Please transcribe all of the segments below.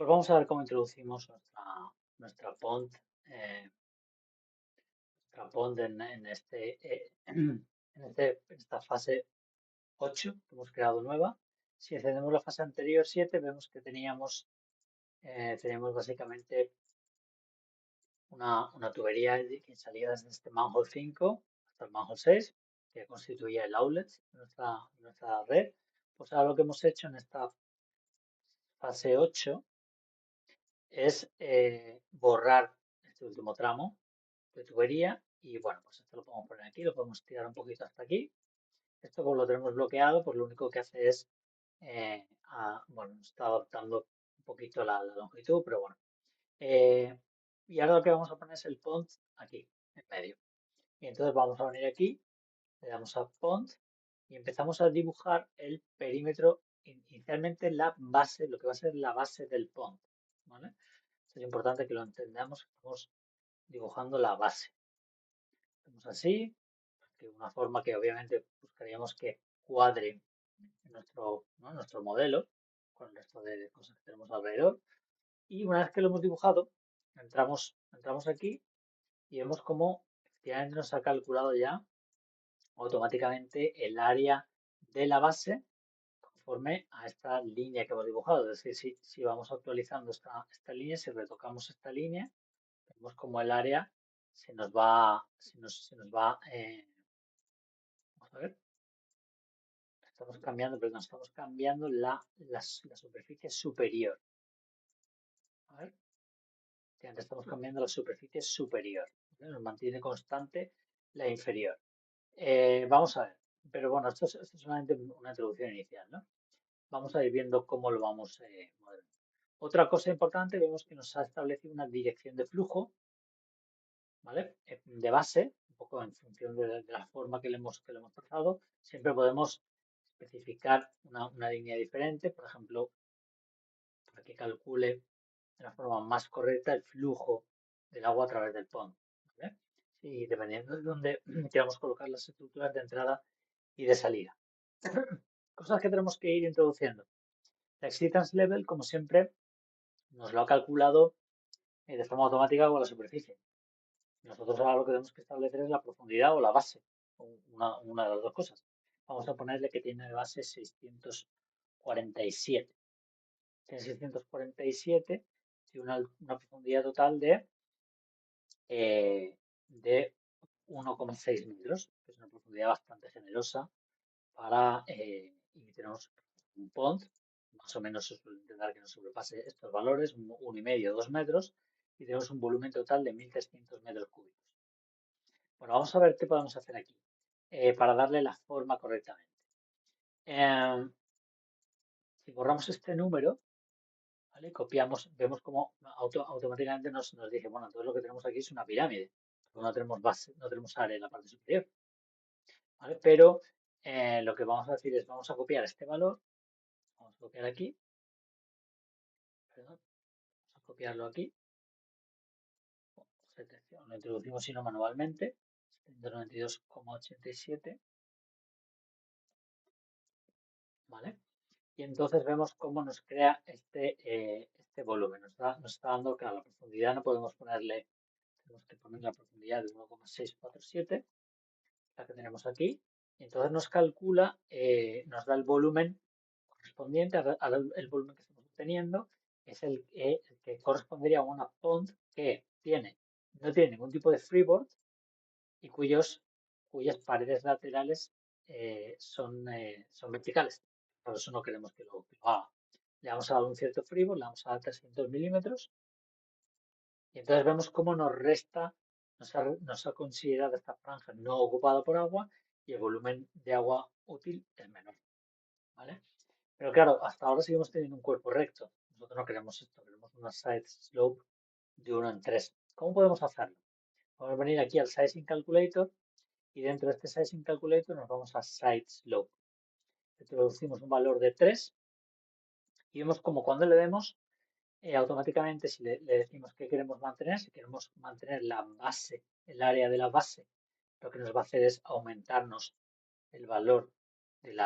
Pues vamos a ver cómo introducimos nuestra pond, eh, nuestra pond en esta fase 8 que hemos creado nueva. Si encendemos la fase anterior 7, vemos que teníamos básicamente una tubería que salía desde este manhole 5 hasta el manhole 6, que constituía el outlet de nuestra red. Pues ahora lo que hemos hecho en esta fase 8 es borrar este último tramo de tubería y bueno, pues esto lo podemos poner aquí, lo podemos tirar un poquito hasta aquí. Esto como lo tenemos bloqueado, pues lo único que hace es, bueno, está adaptando un poquito la longitud, pero bueno. Y ahora lo que vamos a poner es el pond aquí, en medio. Y entonces vamos a venir aquí, le damos a pond y empezamos a dibujar el perímetro, inicialmente la base, lo que va a ser la base del pond, ¿vale? Es importante que lo entendamos, estamos dibujando la base. Hacemos así, de una forma que obviamente buscaríamos que cuadre nuestro modelo con el resto de cosas que tenemos alrededor. Y una vez que lo hemos dibujado, entramos aquí y vemos cómo efectivamente nos ha calculado ya automáticamente el área de la base conforme a esta línea que hemos dibujado. Es decir, si vamos actualizando esta línea, si retocamos esta línea, vemos como el área vamos a ver, estamos cambiando la superficie superior. A ver, antes estamos cambiando la superficie superior. ¿Vale? Nos mantiene constante la inferior. Vamos a ver, pero bueno, esto es solamente una introducción inicial, ¿no? Vamos a ir viendo cómo lo vamos modelando. Otra cosa importante, vemos que nos ha establecido una dirección de flujo, ¿vale? De base, un poco en función de la forma que le hemos trazado. Siempre podemos especificar una línea diferente, por ejemplo, para que calcule de la forma más correcta el flujo del agua a través del pond, ¿vale? Y dependiendo de dónde queramos colocar las estructuras de entrada y de salida. Cosas que tenemos que ir introduciendo. La Existence Level, como siempre, nos lo ha calculado de forma automática con la superficie. Nosotros ahora lo que tenemos que establecer es la profundidad o la base, una de las dos cosas. Vamos a ponerle que tiene de base 647. Tiene 647, tiene una profundidad total de 1,6 metros, que es una profundidad bastante generosa para, y tenemos un pond, más o menos se suele intentar que no sobrepase estos valores, 1,5, 2 metros, y tenemos un volumen total de 1.300 metros cúbicos. Bueno, vamos a ver qué podemos hacer aquí para darle la forma correctamente. Si borramos este número, ¿vale? Copiamos, vemos cómo automáticamente nos dice, bueno, entonces lo que tenemos aquí es una pirámide, porque no tenemos base, no tenemos área en la parte superior, ¿vale? Pero lo que vamos a decir es, vamos a copiar este valor, vamos a copiar aquí, perdón, vamos a copiarlo aquí, lo introducimos sino manualmente, 792,87, ¿vale? Y entonces vemos cómo nos crea este volumen. Nos está dando que a la profundidad no podemos ponerle, tenemos que poner la profundidad de 1,647, la que tenemos aquí. Y entonces nos calcula, nos da el volumen correspondiente al volumen que estamos obteniendo, es el que correspondería a una pond que no tiene ningún tipo de freeboard y cuyas paredes laterales son verticales. Por eso no queremos que lo haga. Le vamos a dar un cierto freeboard, le vamos a dar 300 milímetros y entonces vemos cómo nos resta, nos ha considerado esta franja no ocupada por agua y el volumen de agua útil es menor, ¿vale? Pero claro, hasta ahora seguimos teniendo un cuerpo recto. Nosotros no queremos esto, queremos una side slope de 1 en 3. ¿Cómo podemos hacerlo? Vamos a venir aquí al Sizing Calculator y dentro de este Sizing Calculator nos vamos a Side Slope. Introducimos un valor de 3 y vemos como cuando le demos, automáticamente si le decimos que queremos mantener, si queremos mantener la base, el área de la base, lo que nos va a hacer es aumentarnos el valor del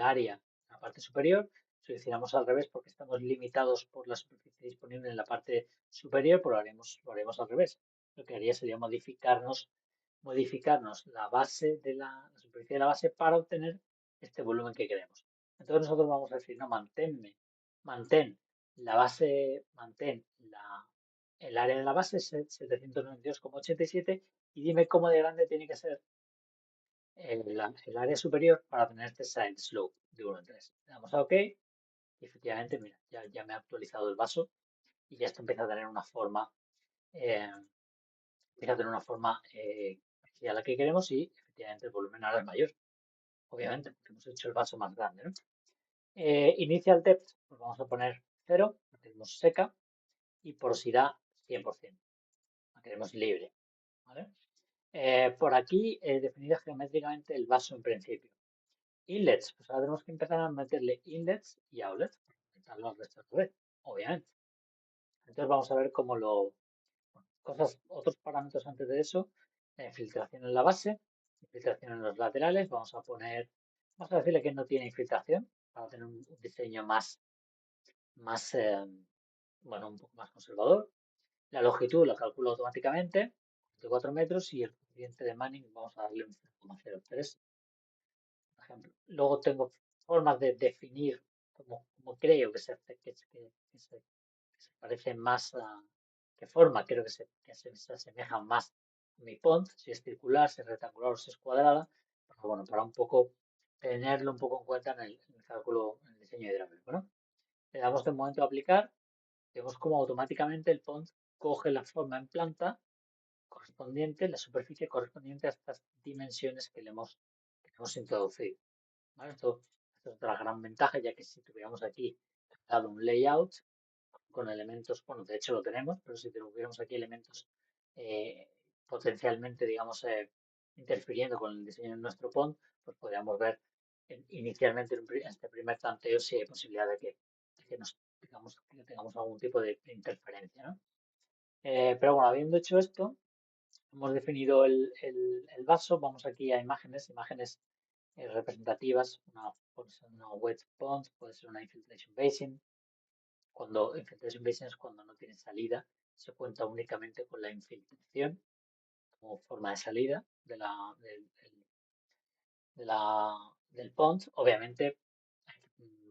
área en la parte superior. Si lo hiciéramos al revés, porque estamos limitados por la superficie disponible en la parte superior, pues lo haremos al revés. Lo que haría sería modificarnos la superficie de la base para obtener este volumen que queremos. Entonces nosotros vamos a decir, no, mantén la base, el área de la base es 792,87 y dime cómo de grande tiene que ser el área superior para tener este side slope de 1 en 3. Le damos a OK y efectivamente, mira, ya me ha actualizado el vaso y ya esto eh, empieza a tener una forma hacia la que queremos y efectivamente el volumen ahora es mayor, obviamente, porque hemos hecho el vaso más grande, ¿no? Initial depth, pues vamos a poner 0, la queremos seca, y porosidad 100%, la queremos libre, ¿vale? Por aquí definida geométricamente el vaso en principio. Inlets, pues ahora tenemos que empezar a meterle inlets y outlets para conectarlo al resto de la red, obviamente. Entonces vamos a ver otros parámetros antes de eso, la infiltración en la base, infiltración en los laterales, vamos a decirle que no tiene infiltración para tener un diseño más, bueno, un poco más conservador. La longitud la calculo automáticamente, de 4 metros, y el coeficiente de Manning vamos a darle un 0,03, por ejemplo. Luego tengo formas de definir como creo que se parece más a qué forma creo que se asemeja más a mi pont, si es circular, si es rectangular o si es cuadrada, pero bueno, para un poco tenerlo un poco en cuenta en el cálculo, en el diseño hidráulico, ¿no? Le damos de momento a aplicar, vemos como automáticamente el pont coge la forma en planta correspondiente, la superficie correspondiente a estas dimensiones que le hemos introducido, ¿vale? Esto es otra gran ventaja, ya que si tuviéramos aquí dado un layout con elementos, bueno, de hecho lo tenemos, pero si tuviéramos aquí elementos eh, potencialmente, digamos, interfiriendo con el diseño de nuestro PON, pues podríamos ver inicialmente en este primer tanteo si hay posibilidad de que tengamos algún tipo de interferencia, ¿no? Pero bueno, habiendo hecho esto, hemos definido el vaso, vamos aquí a imágenes representativas, puede ser una wet pond, puede ser una infiltration basin. Cuando infiltration basin es cuando no tiene salida, se cuenta únicamente con la infiltración como forma de salida del pond. Obviamente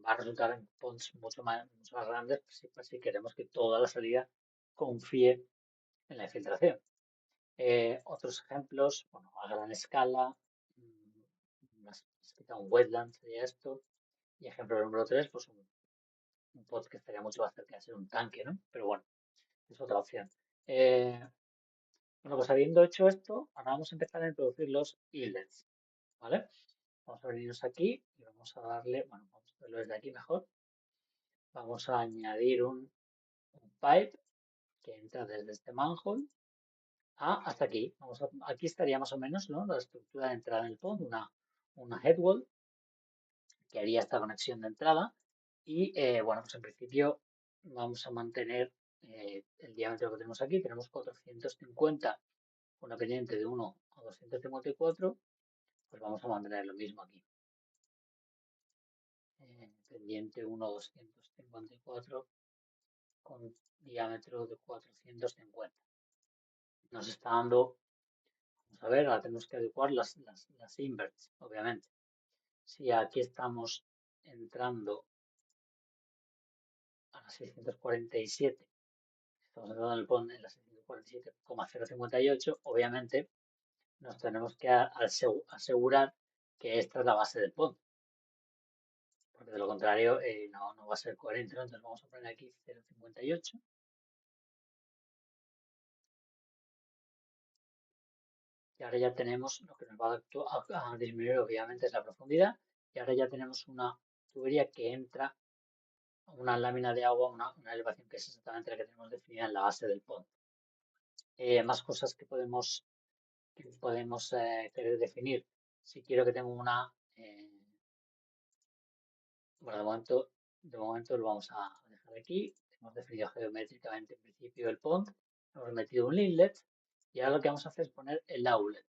va a resultar en ponds mucho más grandes si queremos que toda la salida confíe en la infiltración. Otros ejemplos, bueno, a gran escala, un wetland sería esto. Y ejemplo número 3, pues un pod que estaría mucho más cerca de ser un tanque, ¿no? Pero bueno, es otra opción. Eh, bueno, pues habiendo hecho esto, ahora vamos a empezar a introducir los inlets, ¿vale? Vamos a venirnos aquí y vamos a darle, bueno, vamos a verlo desde aquí mejor. Vamos a añadir un pipe que entra desde este manhole hasta aquí. Aquí estaría más o menos, ¿no? La estructura de entrada en el pond, una headwall que haría esta conexión de entrada. Y bueno, pues en principio vamos a mantener el diámetro que tenemos aquí. Tenemos 450, una pendiente de 1 a 254, pues vamos a mantener lo mismo aquí. Pendiente 1 a 254 con diámetro de 450. Nos está dando, vamos a ver, ahora tenemos que adecuar las inverts, obviamente. Si aquí estamos entrando a las 647, estamos entrando en el PON en las 647,058, obviamente nos tenemos que asegurar que esta es la base del PON, porque de lo contrario no va a ser coherente, ¿no? Entonces vamos a poner aquí 0,58. Y ahora ya tenemos lo que nos va a disminuir, obviamente, es la profundidad. Y ahora ya tenemos una tubería que entra a una lámina de agua, una elevación que es exactamente la que tenemos definida en la base del pond. Más cosas que podemos querer definir. Si quiero que tenga bueno, de momento lo vamos a dejar aquí. Hemos definido geométricamente en principio el pond, hemos metido un inlet y ahora lo que vamos a hacer es poner el outlet.